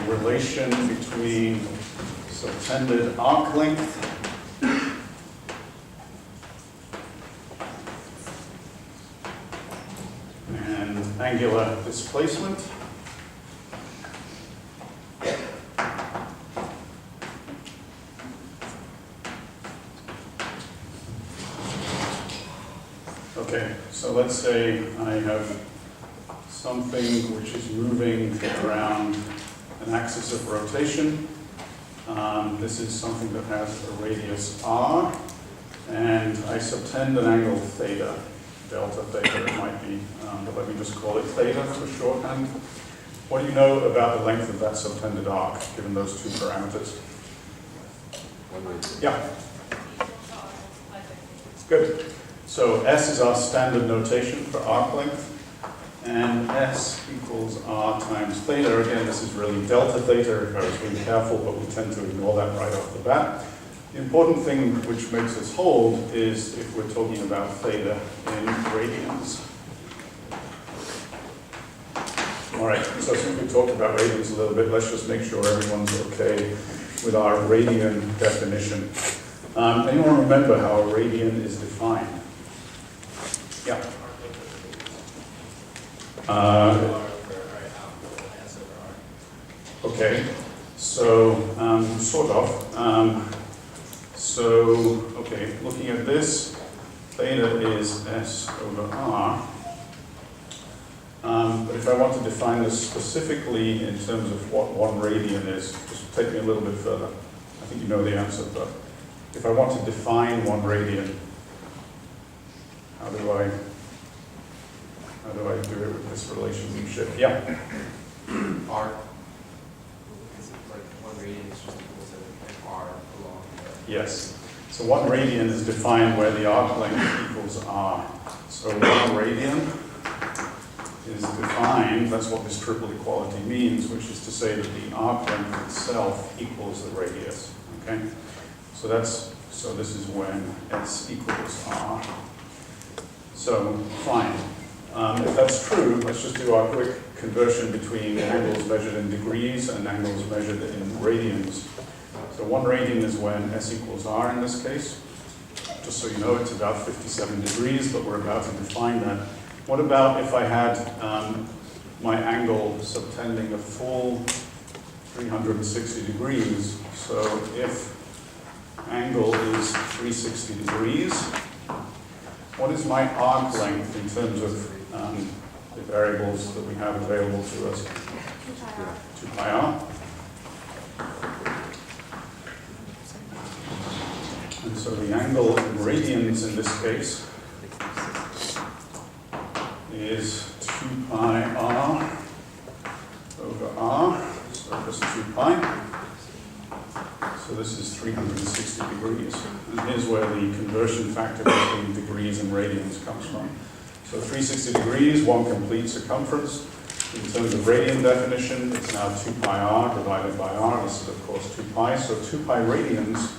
relation between subtended arc length and angular displacement. Okay, so let's say I have something which is moving around an axis of rotation. This is something that has a radius r, and I subtend an angle theta, delta theta it might be, but let me just call it theta for shorthand. What do you know about the length of that subtended arc, given those two parameters? Yeah. Good. So S is our standard notation for arc length, and S equals R times theta. Again, this is really delta theta if I was being careful, but we tend to ignore that right off the bat. The important thing which makes us hold is if we're talking about theta in radians. All right, so since we talked about radians a little bit, let's just make sure everyone's okay with our radian definition. Anyone remember how a radian is defined? Yeah. Okay, so sort of. Okay, looking at this, theta is S over R. But if I want to define this specifically in terms of what 1 radian is, just take me a little bit further. I think you know the answer, but if I want to define 1 radian, how do I do it with this relationship? Yeah. R. Is it like 1 radian is just equal to R along the... Yes. So 1 radian is defined where the arc length equals R. So 1 radian is defined, that's what this triple equality means, which is to say that the arc length itself equals the radius. Okay? So this is when S equals R. So fine. If that's true, let's just do our quick conversion between angles measured in degrees and angles measured in radians. So 1 radian is when S equals R in this case. Just so you know, it's about 57 degrees, but we're about to define that. What about if I had my angle subtending a full 360 degrees? So if angle is 360 degrees, what is my arc length in terms of the variables that we have available to us? 2 pi r. And so the angle in radians in this case is 2 pi r over r, so just 2 pi. So this is 360 degrees. And here's where the conversion factor between degrees and radians comes from. So 360 degrees, 1 complete circumference. In terms of radian definition, it's now 2 pi r divided by r. This is, of course, 2 pi. So 2 pi radians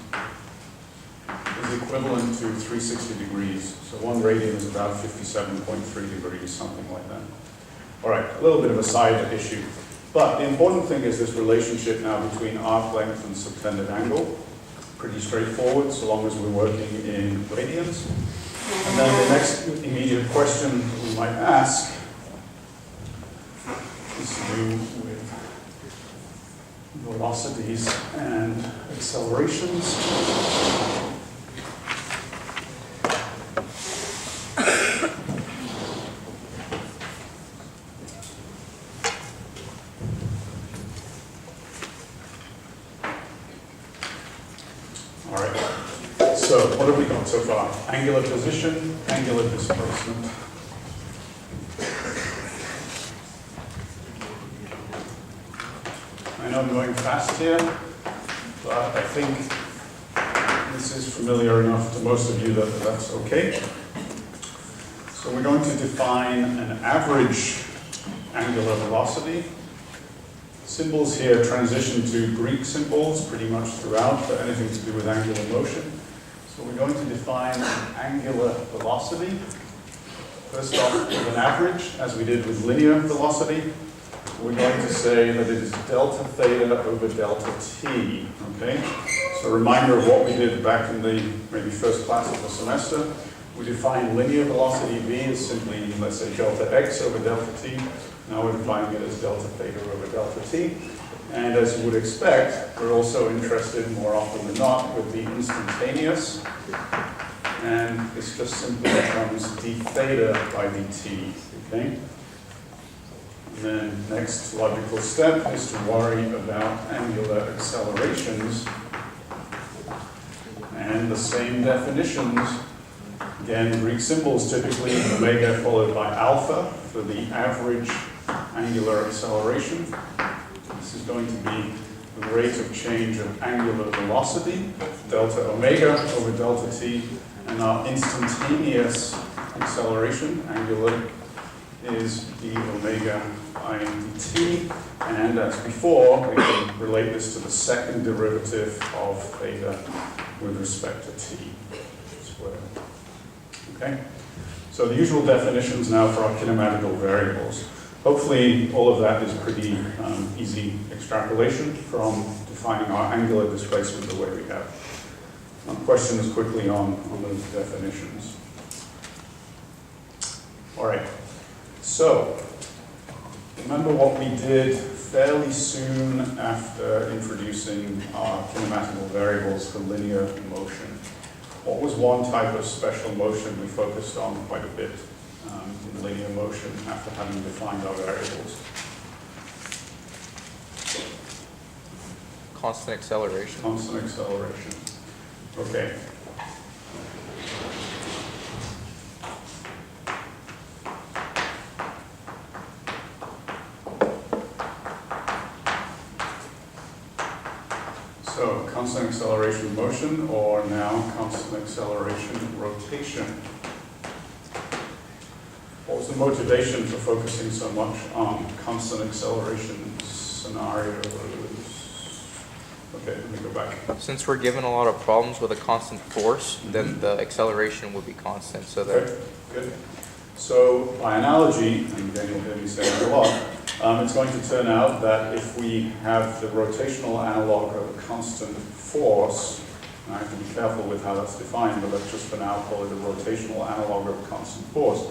is equivalent to 360 degrees. So 1 radian is about 57.3 degrees, something like that. All right, a little bit of a side issue. But the important thing is this relationship now between arc length and subtended angle. Pretty straightforward, so long as we're working in radians. And then the next immediate question we might ask is to do with velocities and accelerations. So what have we got so far? Angular position, angular displacement. I know I'm going fast here, but I think this is familiar enough to most of you that that's okay. So we're going to define an average angular velocity. Symbols here transition to Greek symbols pretty much throughout for anything to do with angular motion. So we're going to define an angular velocity. First off, with an average, as we did with linear velocity. we're going to say that it is delta theta over delta t, okay? So a reminder of what we did back in the maybe first class of the semester. We defined linear velocity v as simply, let's say, delta x over delta t. Now we're defining it as delta theta over delta t. And as you would expect, we're also interested more often than not with the instantaneous. And this just simply becomes d theta by dt, okay? And then next logical step is to worry about angular accelerations. And the same definitions. Again, Greek symbols typically omega followed by alpha for the average angular acceleration. This is going to be the rate of change of angular velocity, delta omega over delta t, and our instantaneous acceleration, angular, is d omega I dt. And as before, we can relate this to the second derivative of theta with respect to t squared. Okay? So the usual definitions now for our kinematical variables. Hopefully all of that is pretty easy extrapolation from defining our angular displacement the way we have. Questions quickly on those definitions. All right, so remember what we did fairly soon after introducing our kinematical variables for linear motion. What was one type of special motion we focused on quite a bit in linear motion after having defined our variables? Constant acceleration. Constant acceleration. Okay. So, constant acceleration motion, or now constant acceleration rotation. What was the motivation for focusing so much on constant acceleration scenarios? Okay, let me go back. Since we're given a lot of problems with a constant force, then the acceleration would be constant. So that Okay, good. So by analogy, and again you'll hear me say it a lot, it's going to turn out that if we have the rotational analog of a constant force, and I have to be careful with how that's defined, but let's just for now call it a rotational analog of a constant force,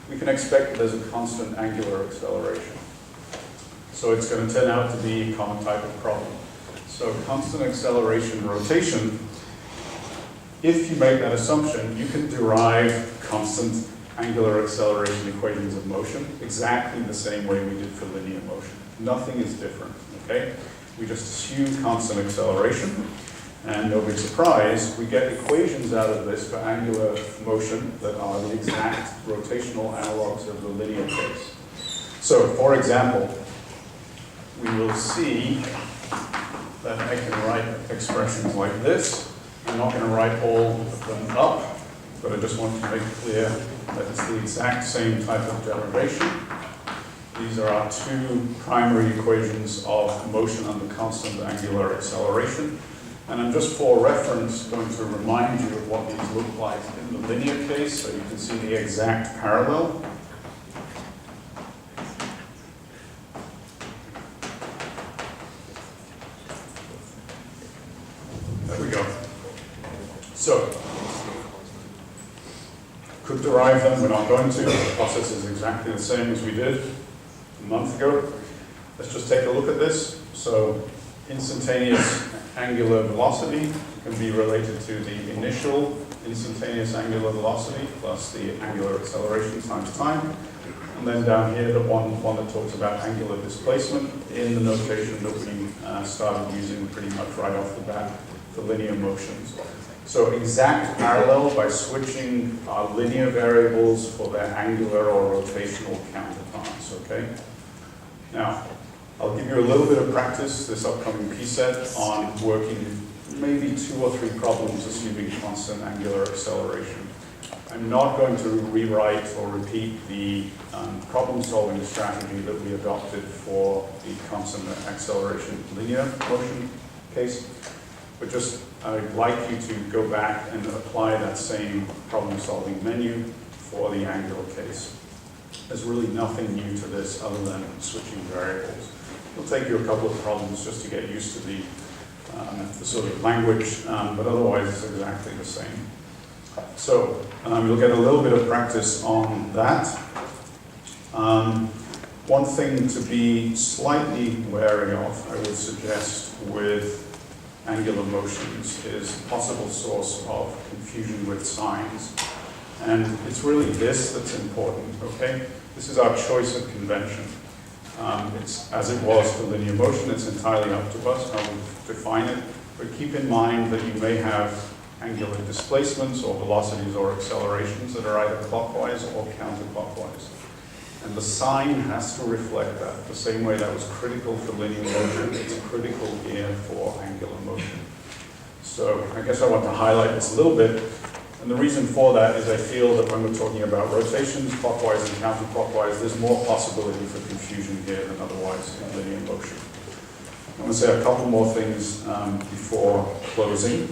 we can expect that there's a constant angular acceleration. So it's going to turn out to be a common type of problem. So constant acceleration rotation, if you make that assumption, you can derive constant angular acceleration equations of motion exactly the same way we did for linear motion. Nothing is different, okay? We just assume constant acceleration, and no big surprise, we get equations out of this for angular motion that are the exact rotational analogs of the linear case. So, for example, we will see that I can write expressions like this. I'm not going to write all of them up, but I just want to make clear that it's the exact same type of derivation. These are our two primary equations of motion under constant angular acceleration. And I'm just for reference going to remind you of what these look like in the linear case, so you can see the exact parallel. There we go. So, could derive them, we're not going to. The process is exactly the same as we did a month ago. Let's just take a look at this. So, instantaneous angular velocity can be related to the initial instantaneous angular velocity plus the angular acceleration times time. And then down here, the one that talks about angular displacement in the notation that we started using pretty much right off the bat for linear motions. So exact parallel by switching our linear variables for their angular or rotational counterparts, okay? Now, I'll give you a little bit of practice this upcoming P-set on working maybe 2 or 3 problems assuming constant angular acceleration. I'm not going to rewrite or repeat the problem-solving strategy that we adopted for the constant acceleration linear motion case, but just I'd like you to go back and apply that same problem-solving menu for the angular case. There's really nothing new to this other than switching variables. It'll take you a couple of problems just to get used to the sort of language, but otherwise it's exactly the same. So you'll get a little bit of practice on that. One thing to be slightly wary of, I would suggest, with angular motions is a possible source of confusion with signs. And it's really this that's important, okay? This is our choice of convention. It's as it was for linear motion, it's entirely up to us how we define it, but keep in mind that you may have angular displacements or velocities or accelerations that are either clockwise or counterclockwise. And the sign has to reflect that. The same way that was critical for linear motion, it's critical here for angular motion. So I guess I want to highlight this a little bit. And the reason for that is I feel that when we're talking about rotations, clockwise and counterclockwise, there's more possibility for confusion here than otherwise in linear motion. I'm going to say a couple more things before closing.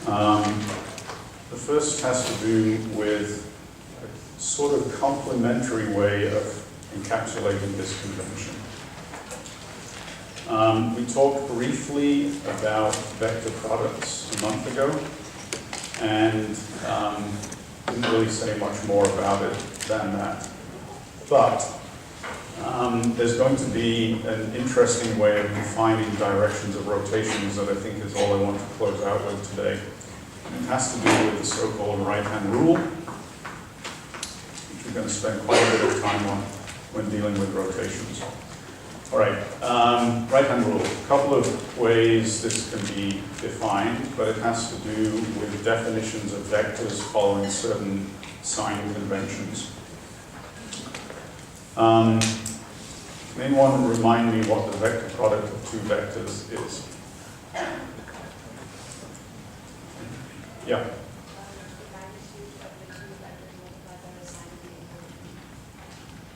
The first has to do with a sort of complementary way of encapsulating this convention. We talked briefly about vector products a month ago, and didn't really say much more about it than that. But there's going to be an interesting way of defining directions of rotations that I think is all I want to close out with today. And it has to do with the so-called right-hand rule, which we're going to spend quite a bit of time on when dealing with rotations. All right, right-hand rule. A couple of ways this can be defined, but it has to do with definitions of vectors following certain sign conventions. Can anyone remind me what the vector product of two vectors is? Yeah.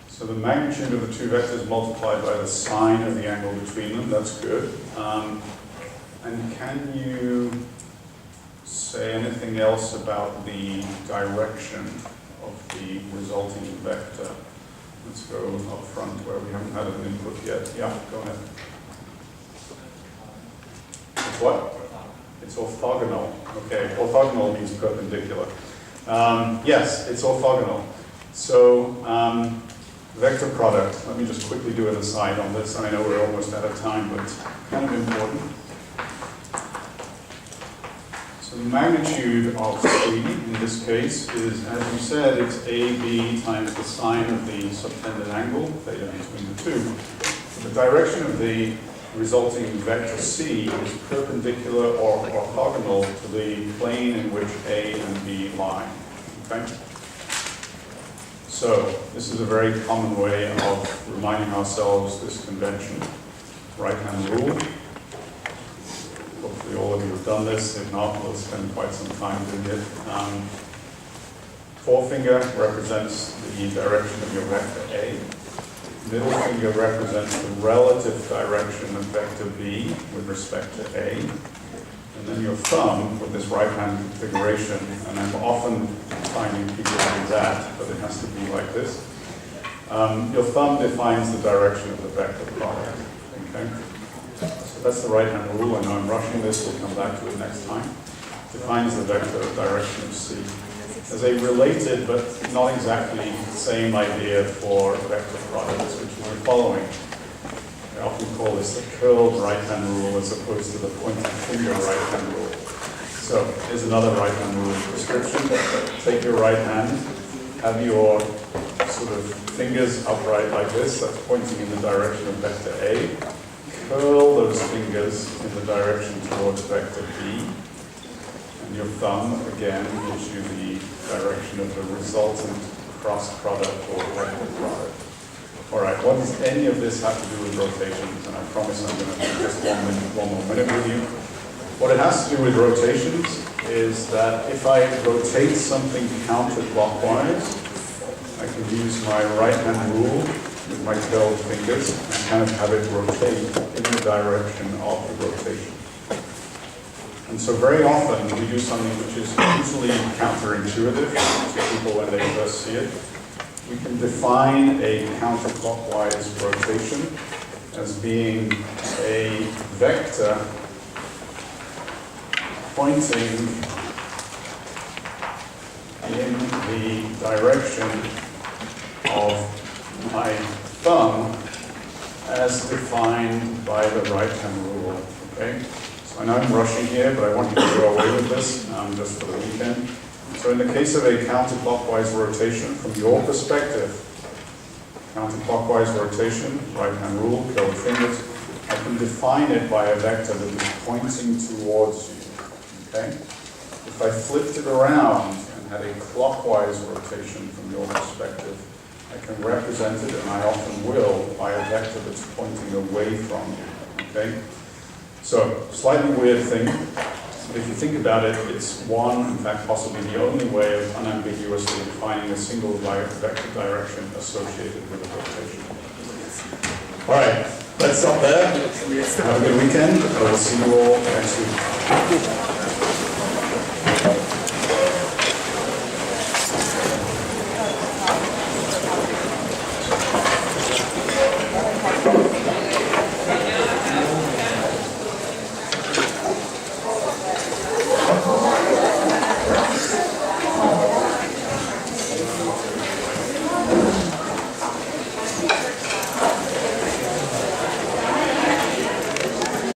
So the magnitude of the two vectors multiplied by the sine of the angle between them, that's good. And can you say anything else about the direction of the resulting vector? Let's go up front where we haven't had an input yet. Yeah, go ahead. It's what? It's orthogonal. Okay, orthogonal means perpendicular. Yes, it's orthogonal. So, vector product, let me just quickly do an aside on this. I know we're almost out of time, but it's kind of important. So the magnitude of C in this case is, as you said, it's AB times the sine of the subtended angle, theta between the two. So the direction of the resulting vector C is perpendicular or orthogonal to the plane in which A and B lie. Okay? So this is a very common way of reminding ourselves this convention, right-hand rule. Hopefully all of you have done this. If not, we'll spend quite some time doing it. Forefinger represents the direction of your vector A. Middle finger represents the relative direction of vector B with respect to A. And then your thumb with this right-hand configuration, and I'm often finding people do that, but it has to be like this. Your thumb defines the direction of the vector product. Okay? So that's the right-hand rule. I know I'm rushing this, we'll come back to it next time. Defines the vector direction of C. There's a related, but not exactly the same idea for vector products, which we're following. I often call this the curled right-hand rule as opposed to the pointed finger right-hand rule. So here's another right-hand rule description. Take your right hand, have your sort of fingers upright like this, that's pointing in the direction of vector A. Curl those fingers in the direction towards vector B. And your thumb, again, gives you the direction of the resultant cross product or vector product. All right, what does any of this have to do with rotations? And I promise I'm going to do just one more minute with you. What it has to do with rotations is that if I rotate something counterclockwise, I can use my right-hand rule with my curled fingers and kind of have it rotate in the direction of the rotation. And so very often we do something which is usually counterintuitive to people when they first see it. we can define a counterclockwise rotation as being a vector pointing in the direction of my thumb as defined by the right-hand rule, okay? So I know I'm rushing here, but I want you to go away with this just for the weekend. So in the case of a counterclockwise rotation, from your perspective, counterclockwise rotation, right-hand rule, curled fingers, I can define it by a vector that is pointing towards you, okay? If I flipped it around and had a clockwise rotation from your perspective, I can represent it, and I often will, by a vector that's pointing away from you, okay? So, slightly weird thing, but if you think about it, it's one, in fact possibly the only way of unambiguously defining a single vector direction associated with a rotation. All right, let's stop there. Have a good weekend. I will see you all next week.